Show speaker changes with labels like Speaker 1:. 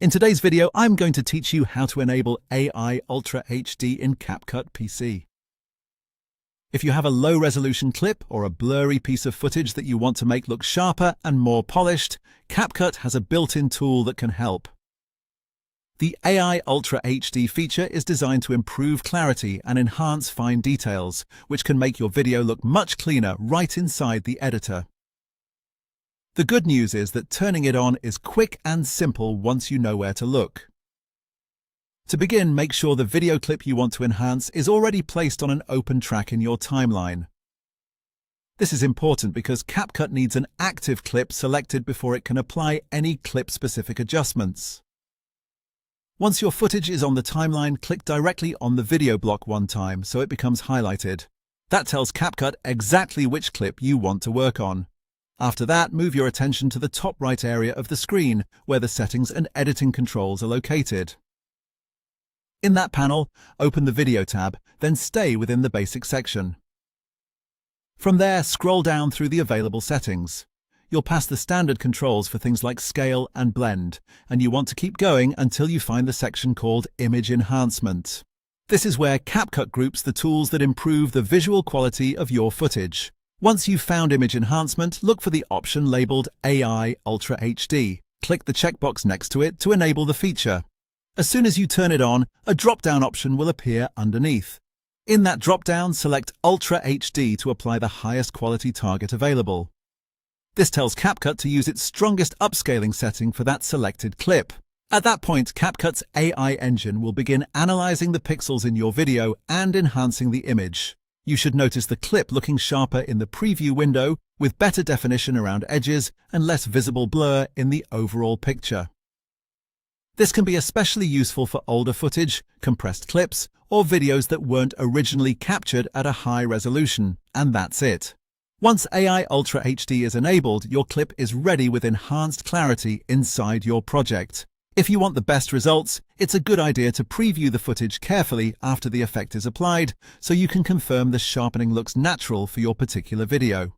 Speaker 1: In today's video, I'm going to teach you how to enable AI Ultra HD in CapCut PC. If you have a low-resolution clip or a blurry piece of footage that you want to make look sharper and more polished, CapCut has a built-in tool that can help. The AI Ultra HD feature is designed to improve clarity and enhance fine details, which can make your video look much cleaner right inside the editor. The good news is that turning it on is quick and simple once you know where to look. To begin, make sure the video clip you want to enhance is already placed on an open track in your timeline. This is important because CapCut needs an active clip selected before it can apply any clip-specific adjustments. Once your footage is on the timeline, click directly on the video block one time so it becomes highlighted. That tells CapCut exactly which clip you want to work on. After that, move your attention to the top right area of the screen, where the settings and editing controls are located. In that panel, open the Video tab, then stay within the Basic section. From there, scroll down through the available settings. You'll pass the standard controls for things like scale and blend, and you want to keep going until you find the section called Image Enhancement. This is where CapCut groups the tools that improve the visual quality of your footage. Once you've found Image Enhancement, look for the option labeled AI Ultra HD. Click the checkbox next to it to enable the feature. As soon as you turn it on, a drop-down option will appear underneath. In that drop-down, select Ultra HD to apply the highest quality target available. This tells CapCut to use its strongest upscaling setting for that selected clip. At that point, CapCut's AI engine will begin analyzing the pixels in your video and enhancing the image. You should notice the clip looking sharper in the preview window, with better definition around edges and less visible blur in the overall picture. This can be especially useful for older footage, compressed clips, or videos that weren't originally captured at a high resolution, and that's it. Once AI Ultra HD is enabled, your clip is ready with enhanced clarity inside your project. If you want the best results, it's a good idea to preview the footage carefully after the effect is applied, so you can confirm the sharpening looks natural for your particular video.